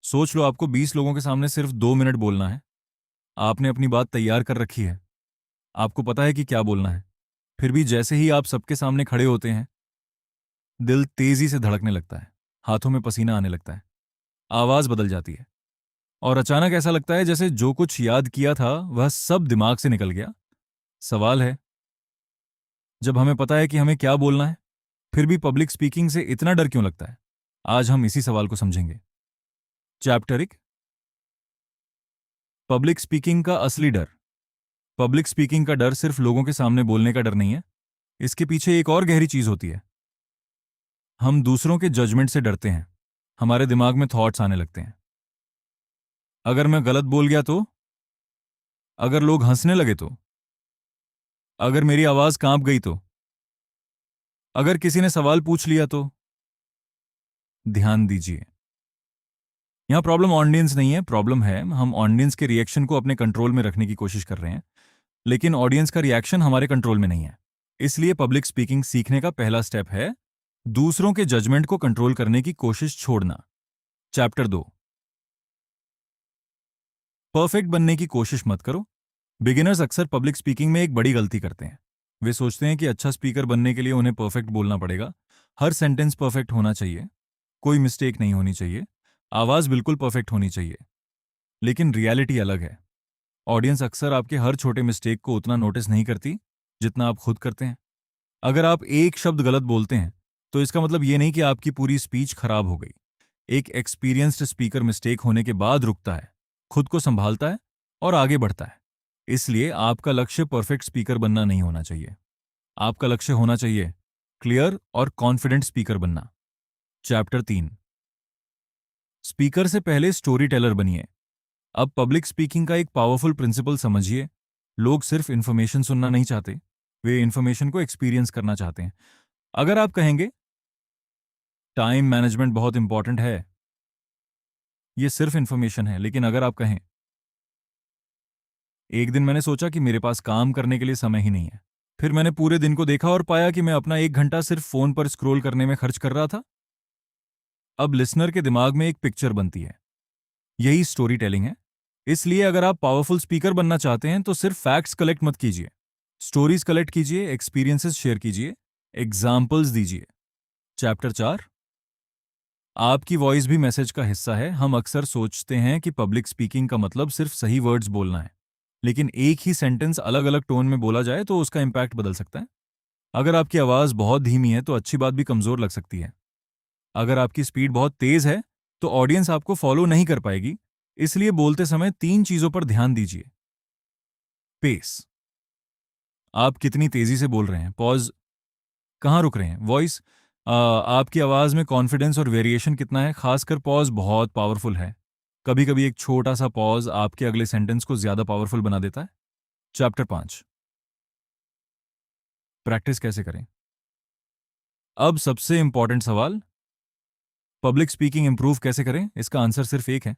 सोच लो आपको 20 लोगों के सामने सिर्फ 2 मिनट बोलना है। आपने अपनी बात तैयार कर रखी है, आपको पता है कि क्या बोलना है। फिर भी जैसे ही आप सबके सामने खड़े होते हैं, दिल तेजी से धड़कने लगता है, हाथों में पसीना आने लगता है, आवाज बदल जाती है और अचानक ऐसा लगता है जैसे जो कुछ याद किया था वह सब दिमाग से निकल गया। सवाल है, जब हमें पता है कि हमें क्या बोलना है, फिर भी पब्लिक स्पीकिंग से इतना डर क्यों लगता है? आज हम इसी सवाल को समझेंगे। चैप्टर 1, पब्लिक स्पीकिंग का असली डर। पब्लिक स्पीकिंग का डर सिर्फ लोगों के सामने बोलने का डर नहीं है, इसके पीछे एक और गहरी चीज होती है। हम दूसरों के जजमेंट से डरते हैं। हमारे दिमाग में थॉट्स आने लगते हैं। अगर मैं गलत बोल गया तो? अगर लोग हंसने लगे तो? अगर मेरी आवाज कांप गई तो? अगर किसी ने सवाल पूछ लिया तो? ध्यान दीजिए, यहां प्रॉब्लम ऑडियंस नहीं है, प्रॉब्लम है हम ऑडियंस के रिएक्शन को अपने कंट्रोल में रखने की कोशिश कर रहे हैं, लेकिन ऑडियंस का रिएक्शन हमारे कंट्रोल में नहीं है। इसलिए पब्लिक स्पीकिंग सीखने का पहला स्टेप है दूसरों के जजमेंट को कंट्रोल करने की कोशिश छोड़ना। चैप्टर 2, परफेक्ट बनने की कोशिश मत करो। बिगिनर्स अक्सर पब्लिक स्पीकिंग में एक बड़ी गलती करते हैं। वे सोचते हैं कि अच्छा स्पीकर बनने के लिए उन्हें परफेक्ट बोलना पड़ेगा, हर सेंटेंस परफेक्ट होना चाहिए, कोई मिस्टेक नहीं होनी चाहिए, आवाज बिल्कुल परफेक्ट होनी चाहिए। लेकिन रियलिटी अलग है। ऑडियंस अक्सर आपके हर छोटे मिस्टेक को उतना नोटिस नहीं करती जितना आप खुद करते हैं। अगर आप एक शब्द गलत बोलते हैं तो इसका मतलब ये नहीं कि आपकी पूरी स्पीच खराब हो गई। एक एक्सपीरियंस्ड स्पीकर मिस्टेक होने के बाद रुकता है, खुद को संभालता है और आगे बढ़ता है। इसलिए आपका लक्ष्य परफेक्ट स्पीकर बनना नहीं होना चाहिए। आपका लक्ष्य होना चाहिए क्लियर और कॉन्फिडेंट स्पीकर बनना। चैप्टर 3, स्पीकर से पहले स्टोरी टेलर बनिए। अब पब्लिक स्पीकिंग का एक पावरफुल प्रिंसिपल समझिए। लोग सिर्फ इंफॉर्मेशन सुनना नहीं चाहते, वे इंफॉर्मेशन को एक्सपीरियंस करना चाहते हैं। अगर आप कहेंगे टाइम मैनेजमेंट बहुत इंपॉर्टेंट है, ये सिर्फ इंफॉर्मेशन है, लेकिन अगर आप कहें एक दिन मैंने सोचा कि मेरे पास काम करने के लिए समय ही नहीं है, फिर मैंने पूरे दिन को देखा और पाया कि मैं अपना 1 घंटा सिर्फ फोन पर स्क्रॉल करने में खर्च कर रहा था। अब लिसनर के दिमाग में एक पिक्चर बनती है। यही स्टोरी टेलिंग है। इसलिए अगर आप पावरफुल स्पीकर बनना चाहते हैं तो सिर्फ फैक्ट्स कलेक्ट मत कीजिए, स्टोरीज कलेक्ट कीजिए, एक्सपीरियंसेस शेयर कीजिए, एग्जाम्पल्स दीजिए। चैप्टर 4, आपकी वॉइस भी मैसेज का हिस्सा है। हम अक्सर सोचते हैं कि पब्लिक स्पीकिंग का मतलब सिर्फ सही वर्ड्स बोलना है, लेकिन एक ही सेंटेंस अलग अलग टोन में बोला जाए तो उसका इंपैक्ट बदल सकता है। अगर आपकी आवाज बहुत धीमी है तो अच्छी बात भी कमजोर लग सकती है। अगर आपकी स्पीड बहुत तेज है तो ऑडियंस आपको फॉलो नहीं कर पाएगी। इसलिए बोलते समय 3 चीजों पर ध्यान दीजिए। पेस, आप कितनी तेजी से बोल रहे हैं, पॉज, कहाँ रुक रहे हैं, वॉइस, आपकी आवाज में कॉन्फिडेंस और वेरिएशन कितना है, खासकर पॉज बहुत पावरफुल है। कभी कभी एक छोटा सा पॉज आपके अगले सेंटेंस को ज्यादा पावरफुल बना देता है। चैप्टर 5, प्रैक्टिस कैसे करें। अब सबसे इंपॉर्टेंट सवाल, पब्लिक स्पीकिंग इंप्रूव कैसे करें? इसका आंसर सिर्फ एक है,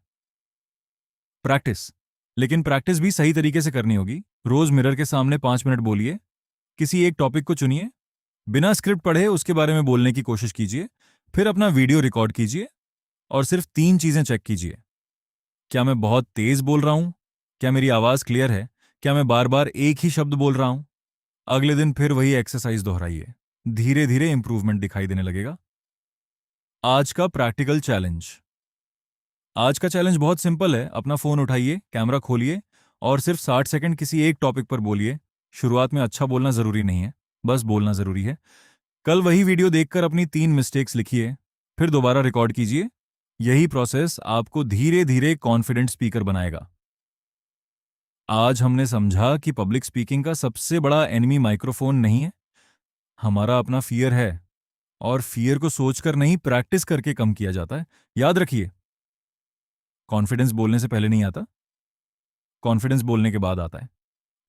प्रैक्टिस। लेकिन प्रैक्टिस भी सही तरीके से करनी होगी। रोज मिरर के सामने 5 मिनट बोलिए, किसी एक टॉपिक को चुनिए, बिना स्क्रिप्ट पढ़े उसके बारे में बोलने की कोशिश कीजिए, फिर अपना वीडियो रिकॉर्ड कीजिए और सिर्फ 3 चीजें चेक कीजिए। क्या मैं बहुत तेज बोल रहा हूं? क्या मेरी आवाज क्लियर है? क्या मैं बार बार एक ही शब्द बोल रहा हूं? अगले दिन फिर वही एक्सरसाइज दोहराइए, धीरे धीरे इंप्रूवमेंट दिखाई देने लगेगा। आज का प्रैक्टिकल चैलेंज। आज का चैलेंज बहुत सिंपल है। अपना फोन उठाइए, कैमरा खोलिए और सिर्फ 60 सेकंड किसी एक टॉपिक पर बोलिए। शुरुआत में अच्छा बोलना जरूरी नहीं है, बस बोलना जरूरी है। कल वही वीडियो देखकर अपनी 3 मिस्टेक्स लिखिए, फिर दोबारा रिकॉर्ड कीजिए। यही प्रोसेस आपको धीरे धीरे कॉन्फिडेंट स्पीकर बनाएगा। आज हमने समझा कि पब्लिक स्पीकिंग का सबसे बड़ा एनिमी माइक्रोफोन नहीं है, हमारा अपना फियर है। और फियर को सोचकर नहीं, प्रैक्टिस करके कम किया जाता है। याद रखिए, कॉन्फिडेंस बोलने से पहले नहीं आता, कॉन्फिडेंस बोलने के बाद आता है।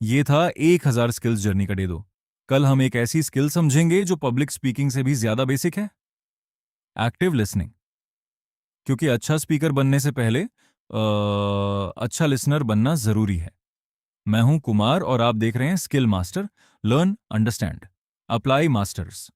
ये था 1000 स्किल्स जर्नी का डे 2। कल हम एक ऐसी स्किल समझेंगे जो पब्लिक स्पीकिंग से भी ज्यादा बेसिक है, एक्टिव लिसनिंग। क्योंकि अच्छा स्पीकर बनने से पहले अच्छा लिसनर बनना जरूरी है। मैं हूं कुमार और आप देख रहे हैं skill master, learn, understand, apply masters.